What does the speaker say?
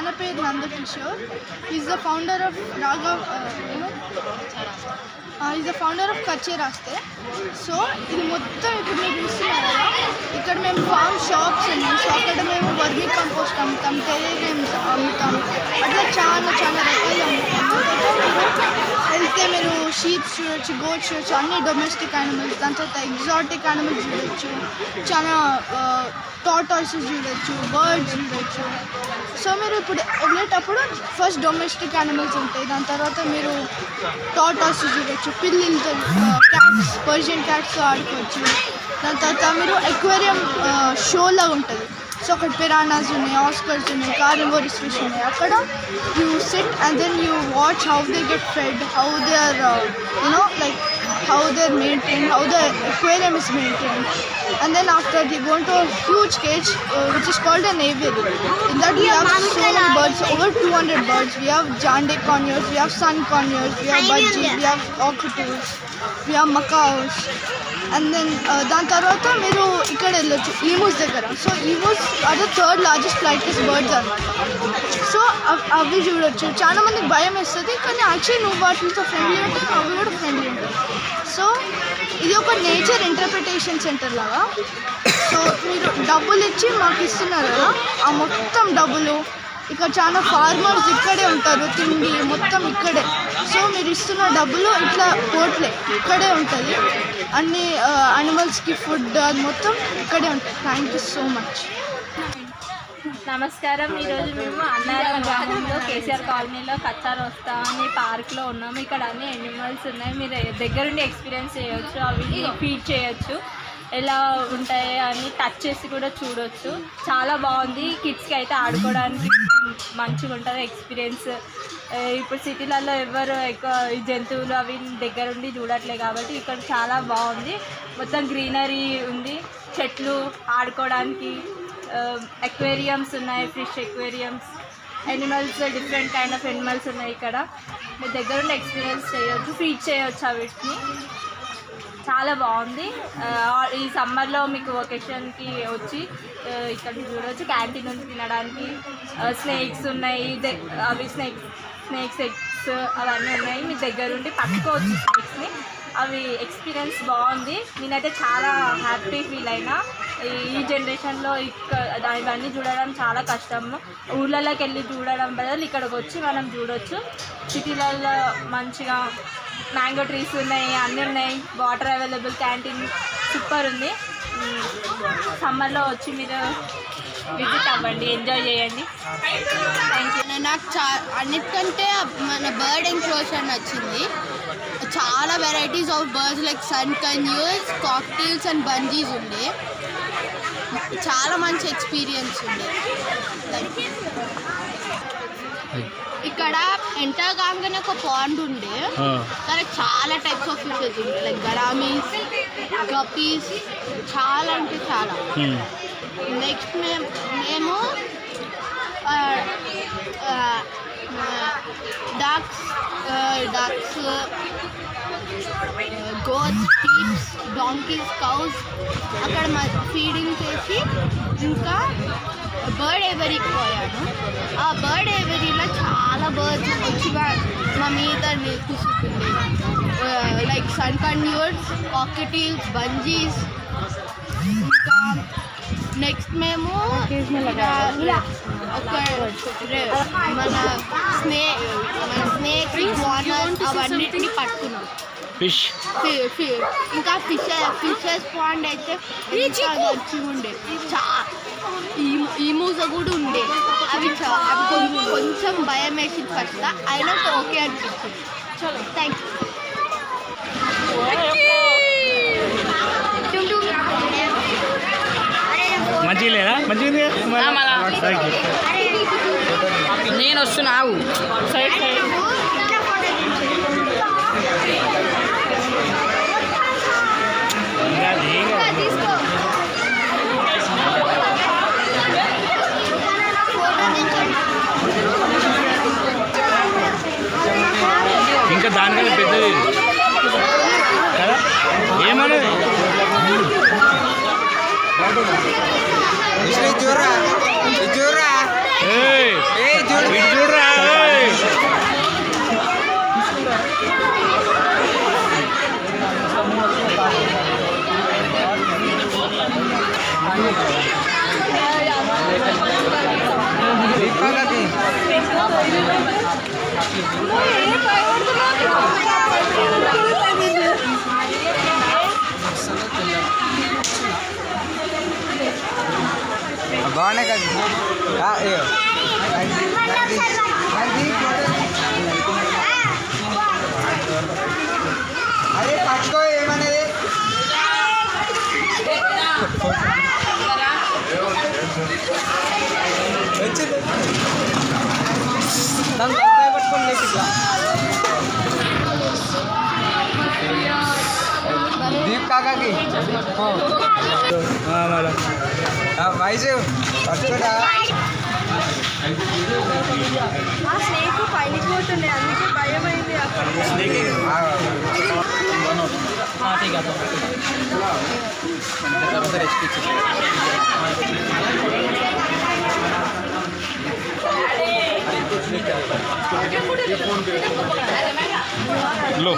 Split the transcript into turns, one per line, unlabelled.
ఆయన పేరు Nandakishore. Is the founder of is the founder of Kachche Raste. So ఇది మొత్తం ఇప్పుడు మీరు చూస్తున్నారు కదా, ఇక్కడ మేము ఫార్మ్ షాప్స్ ఉన్నాయి. సో అక్కడ మేము వర్మీ కంపోస్ట్ అమ్ముతాం, టెరేరియంస్ అమ్ముతాం, అట్లా చాలా రకాలు అమ్ముతాం. వెళ్తే మీరు షీప్స్ చూడొచ్చు, గోట్స్ చూడొచ్చు, అన్ని డొమెస్టిక్ యానిమల్స్. దాని తర్వాత ఎగ్జాటిక్ యానిమల్స్ చూడొచ్చు, చాలా టార్టాయిసెస్ చూడొచ్చు, బర్డ్స్ చూడొచ్చు. సో మీరు ఇప్పుడు వెళ్ళేటప్పుడు ఫస్ట్ డొమెస్టిక్ యానిమల్స్ ఉంటాయి, దాని తర్వాత మీరు టార్టాయిసెస్ చూడొచ్చు, పిల్లిలతో, క్యాట్స్, పర్షియన్ క్యాట్స్తో ఆడుకోవచ్చు. దాని తర్వాత మీరు ఎక్వేరియం షోలా ఉంటుంది. సో అక్కడ పిరానాస్ ఉన్నాయి, ఆస్కర్స్ ఉన్నాయి, కార్నివోరస్ ఫిష్ ఉన్నాయి. అక్కడ you sit and then you watch how they get fed, how they are like how they're maintained, how the aquarium is maintained. And then after they go into a huge cage which is called an aviary. In that we have so many birds, over 200 birds. We have jande conures, we have sun conures, we have budgies, we have cockatoos, we have macaws. And then దాని తర్వాత మీరు ఇక్కడ వెళ్ళొచ్చు emus దగ్గర. So emus are the third largest flightless birds అన్నమాట. So అవి చూడొచ్చు. చాలా మందికి భయం వేస్తుంది, కానీ యాక్చువల్లీ నువ్వు వాటితో ఫ్రెండ్లీ ఉంటే అవి కూడా ఫ్రెండ్లీ ఉంటాయి. సో ఇది ఒక నేచర్ ఇంటర్ప్రిటేషన్ సెంటర్ లాగా. సో మీరు డబ్బులు ఇచ్చి మాకు ఇస్తున్నారు కదా, ఆ మొత్తం డబ్బులు ఇక్కడ చాలా ఫార్మర్స్ ఇక్కడే ఉంటారు, తిండి మొత్తం ఇక్కడే. సో మీరు ఇస్తున్న డబ్బులు ఇట్లా పోట్లే ఇక్కడే ఉంటుంది, అన్ని యానిమల్స్కి ఫుడ్ అది మొత్తం ఇక్కడే ఉంటుంది. Thank you so much.
నమస్కారం. ఈరోజు మేము అన్నారం గ్రామంలో కేసీఆర్ కాలనీలో కచ్చార్ వస్తా అని పార్క్లో ఉన్నాము. ఇక్కడ అన్ని యానిమల్స్ ఉన్నాయి, మీరు దగ్గరుండి ఎక్స్పీరియన్స్ చేయొచ్చు, అవి ఫీడ్ చేయొచ్చు, ఎలా ఉంటాయి అని టచ్ చేసి కూడా చూడొచ్చు. చాలా బాగుంది. కిడ్స్కి అయితే ఆడుకోవడానికి మంచిగా ఉంటుంది ఎక్స్పీరియన్స్. ఇప్పుడు సిటీలలో ఎవరు ఎక్కువ ఈ జంతువులు అవి దగ్గరుండి చూడట్లే కాబట్టి ఇక్కడ చాలా బాగుంది. మొత్తం గ్రీనరీ ఉంది, చెట్లు, ఆడుకోవడానికి అక్వేరియంస్ ఉన్నాయి, fish aquariums, animals, different kind of animals ఉన్నాయి. ఇక్కడ మీ దగ్గరుండి ఎక్స్పీరియన్స్ చేయొచ్చు, ఫీడ్ చేయొచ్చు వీటిని. చాలా బాగుంది. ఈ సమ్మర్లో మీకు వెకేషన్కి వచ్చి ఇక్కడ చూడవచ్చు. క్యాంటీన్ ఉంది తినడానికి, స్నేక్స్ ఉన్నాయి, అవి స్నేక్స్ ఎగ్స్ అవన్నీ ఉన్నాయి. మీ దగ్గరుండి పట్టుకోవచ్చు స్నేక్స్ని. అవి ఎక్స్పీరియన్స్ బాగుంది. నేనైతే చాలా హ్యాపీ ఫీల్ అయినా. ఈ జనరేషన్లో ఇవన్నీ చూడడం చాలా కష్టము. ఊళ్ళలోకి వెళ్ళి చూడడం బదులు ఇక్కడికి వచ్చి మనం చూడవచ్చు. సిటీలలో మంచిగా మ్యాంగో ట్రీస్ ఉన్నాయి, అన్నీ ఉన్నాయి, వాటర్ అవైలబుల్, క్యాంటీన్ సూపర్ ఉంది. సమ్మర్లో వచ్చి మీరు విజిట్ అవ్వండి, ఎంజాయ్ చేయండి. Thank you.
నాకు అన్నిటికంటే మన బర్డ్ ఎన్క్లోజర్ నచ్చింది. చాలా varieties of birds like sun conures, cockatiels and budgies ఉండే. చాలా మంచి ఎక్స్పీరియన్స్ ఉండే. ఇక్కడ ఎంటర్ కాగానే ఒక పాండ్ ఉండే, దానికి చాలా టైప్స్ ఆఫ్ ఫిషెస్ ఉండే, లైక్ గరామీస్, గప్పీస్, చాలా అంటే చాలా. నెక్స్ట్ మేము ducks, goats, sheeps, donkeys, cows అక్కడ ఫీడింగ్ చేసి ఇంకా బర్డ్ ఏవరీకి పోయాను. ఆ బర్డ్ ఏవరీలో చాలా బర్డ్స్ వచ్చి మా మీద కూర్చుంటుంది, లైక్ సన్ కన్యూర్స్, కాకటీల్స్, బంజీస్. ఇంకా నెక్స్ట్ మేము మన స్నేక్, వానర్స్ అవన్నిటిని పట్టుకున్నాం. ఇంకా ఫిషెస్ పాండ్ అయితే మంచిగా ఉండే. ఈమూజ కూడా ఉండే. అవి కొంచెం భయం వేసింది ఫస్ట్, అయినా ఓకే అనిపించింది. చలో, థ్యాంక్ యూ.
మంచిగా లేదా? మంచిగా
నేను వస్తున్నావు సైడ్ సైడ్.
ఇంకా దానికన్నా పెద్దది కదా ఏమన్నా
చూరా బాగున్నాయి కదా అరే పట్టుకో ఏమనేది వచ్చింది దాన్ని పట్టుకొని లేచి ఇట్లా దీప్ కాకాకి వయసు పట్టుకోడా
స్నేక్ పైకి పోతుండే అందుకే భయం అయింది అక్కడ
लो